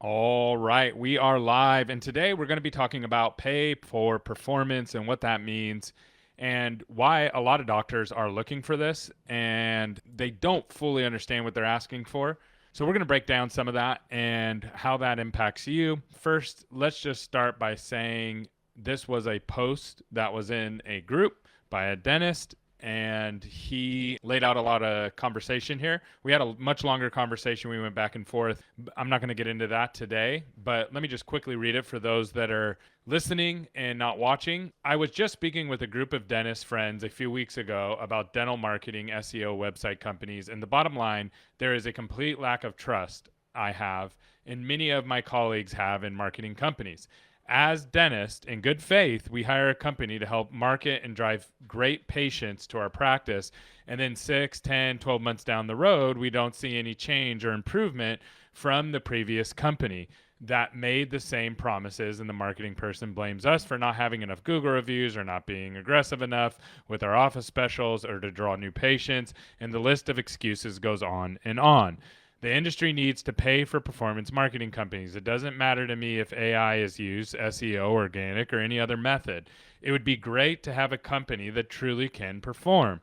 All right, we are live, and today we're going to be talking about pay for performance and what that means, and why a lot of doctors are looking for this and they don't fully understand what they're asking for. So, we're going to break down some of that and how that impacts you. First, let's just start by saying this was a post that was in a group by a dentist, and he laid out a lot of conversation here. We had a much longer conversation. We went back and forth. I'm not going to get into that today, but let me just quickly read it for those that are listening and not watching. I was just speaking with a group of dentist friends a few weeks ago about dental marketing SEO website companies, and the bottom line, there is a complete lack of trust I have, and many of my colleagues have in marketing companies. As dentists, in good faith, we hire a company to help market and drive great patients to our practice. And then 6, 10, 12 months down the road, we don't see any change or improvement from the previous company that made the same promises. And the marketing person blames us for not having enough Google reviews or not being aggressive enough with our office specials or to draw new patients. And the list of excuses goes on and on. The industry needs to pay for performance marketing companies. It doesn't matter to me if AI is used, SEO, organic, or any other method. It would be great to have a company that truly can perform.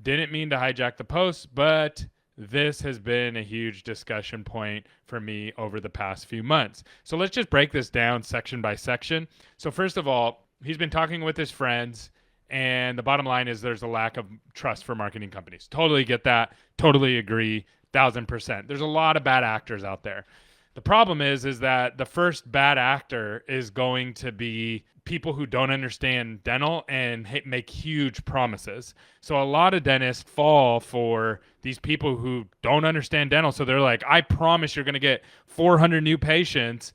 Didn't mean to hijack the post, but this has been a huge discussion point for me over the past few months. So let's just break this down section by section. So first of all, he's been talking with his friends, and the bottom line is there's a lack of trust for marketing companies. Totally get that. Totally agree. 1,000%. There's a lot of bad actors out there. The problem is that the first bad actor is going to be people who don't understand dental and make huge promises. So a lot of dentists fall for these people who don't understand dental. So they're like, I promise you're going to get 400 new patients,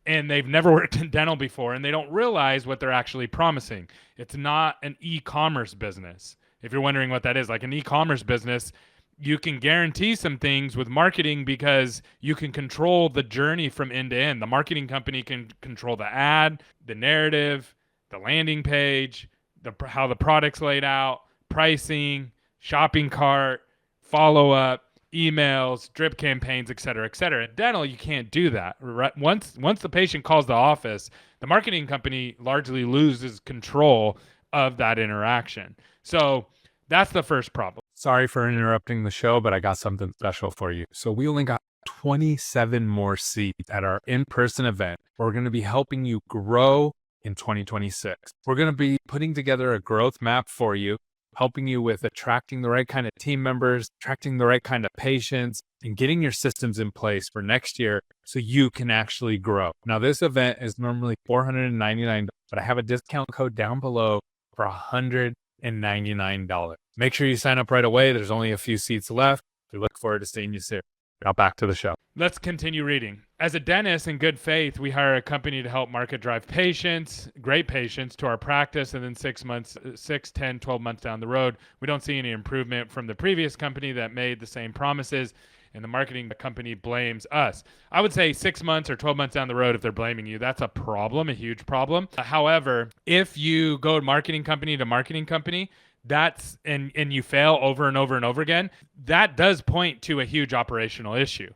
and they've never worked in dental before, and they don't realize what they're actually promising. It's not an e-commerce business. If you're wondering what that is, like an e-commerce business, you can guarantee some things with marketing because you can control the journey from end to end. The marketing company can control the ad, the narrative, the landing page, how the product's laid out, pricing, shopping cart, follow-up, emails, drip campaigns, et cetera, et cetera. In dental, you can't do that. Right? Once the patient calls the office, the marketing company largely loses control of that interaction. So that's the first problem. Sorry for interrupting the show, but I got something special for you. So we only got 27 more seats at our in-person event. We're going to be helping you grow in 2026. We're going to be putting together a growth map for you, helping you with attracting the right kind of team members, attracting the right kind of patients, and getting your systems in place for next year so you can actually grow. Now, this event is normally $499, but I have a discount code down below for $199. Make sure you sign up right away. There's only a few seats left. We look forward to seeing you soon. Now back to the show. Let's continue reading. As a dentist, in good faith, we hire a company to help market drive patients, great patients, to our practice, and then 6 months, 6, 10, 12 months down the road, we don't see any improvement from the previous company that made the same promises, and the marketing company blames us. I would say 6 months or 12 months down the road, if they're blaming you, that's a problem, a huge problem. However, if you go marketing company to marketing company, that's and you fail over and over and over again, that does point to a huge operational issue.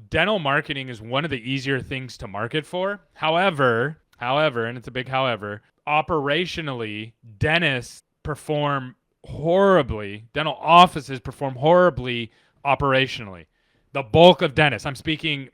Dental marketing is one of the easier things to market for. However, and it's a big however, operationally, dentists perform horribly. Dental offices perform horribly operationally. The bulk of dentists, I'm speaking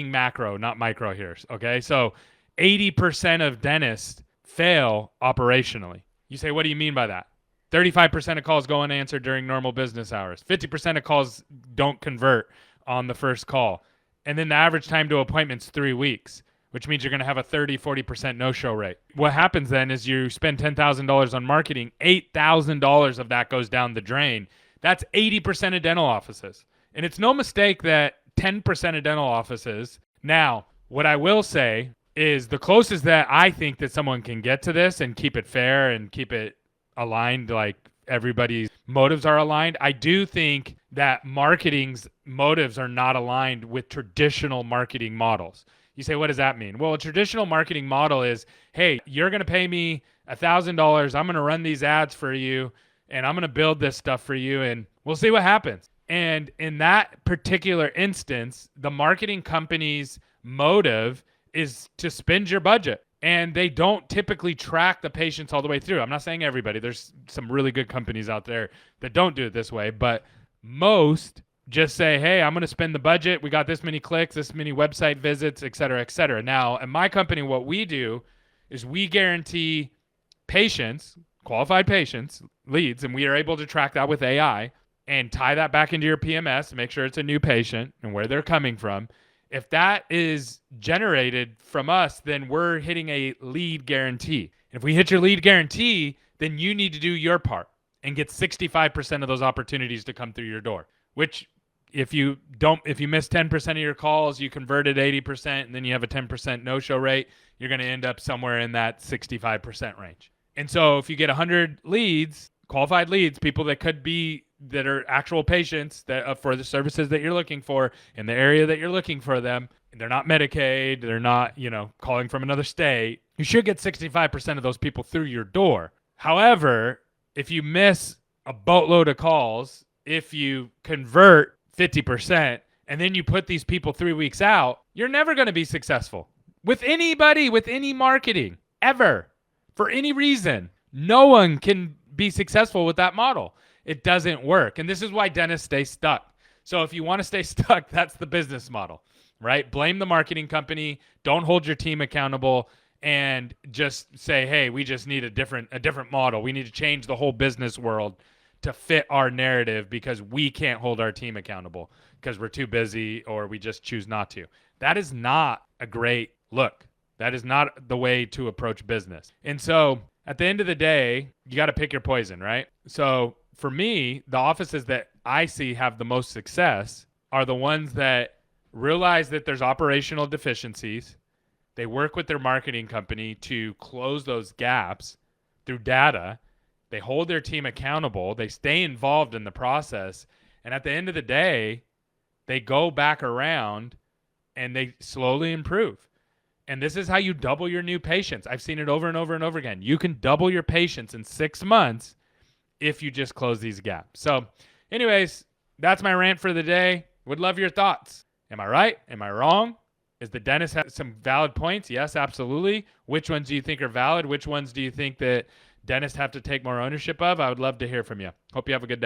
macro, not micro here. Okay. So 80% of dentists fail operationally. You say, what do you mean by that? 35% of calls go unanswered during normal business hours. 50% of calls don't convert on the first call. And then the average time to appointment's 3 weeks, which means you're going to have a 30-40% no-show rate. What happens then is you spend $10,000 on marketing, $8,000 of that goes down the drain. That's 80% of dental offices. And it's no mistake that 10% of dental offices. Now, what I will say is the closest that I think that someone can get to this and keep it fair and keep it aligned, like everybody's motives are aligned. I do think that marketing's motives are not aligned with traditional marketing models. You say, what does that mean? Well, a traditional marketing model is, hey, you're going to pay me $1,000. I'm going to run these ads for you, and I'm going to build this stuff for you, and we'll see what happens. And in that particular instance, the marketing company's motive is to spend your budget. And they don't typically track the patients all the way through. I'm not saying everybody. There's some really good companies out there that don't do it this way, but most just say, hey, I'm going to spend the budget. We got this many clicks, this many website visits, et cetera, et cetera. Now, in my company, what we do is we guarantee patients, qualified patients, leads, and we are able to track that with AI and tie that back into your PMS to make sure it's a new patient and where they're coming from. If that is generated from us, then we're hitting a lead guarantee. And if we hit your lead guarantee, then you need to do your part and get 65% of those opportunities to come through your door, which if you miss 10% of your calls, you converted 80%, and then you have a 10% no-show rate, you're going to end up somewhere in that 65% range. And so if you get 100 leads, qualified leads, people that are actual patients that for the services that you're looking for in the area that you're looking for them, they're not Medicaid, they're not, calling from another state, you should get 65% of those people through your door. However, if you miss a boatload of calls, if you convert 50%, and then you put these people 3 weeks out, you're never going to be successful with anybody, with any marketing, ever, for any reason. No one can be successful with that model. It doesn't work. And this is why dentists stay stuck. So if you want to stay stuck, that's the business model, right? Blame the marketing company. Don't hold your team accountable and just say, hey, we just need a different model. We need to change the whole business world to fit our narrative because we can't hold our team accountable because we're too busy or we just choose not to. That is not a great look. That is not the way to approach business. And so at the end of the day, you got to pick your poison, right? So for me, the offices that I see have the most success are the ones that realize that there's operational deficiencies. They work with their marketing company to close those gaps through data. They hold their team accountable. They stay involved in the process. And at the end of the day, they go back around and they slowly improve. And this is how you double your new patients. I've seen it over and over and over again. You can double your patients in 6 months if you just close these gaps. So anyways, that's my rant for the day. Would love your thoughts. Am I right? Am I wrong? Is the dentist have some valid points? Yes, absolutely. Which ones do you think are valid? Which ones do you think that dentists have to take more ownership of? I would love to hear from you. Hope you have a good day.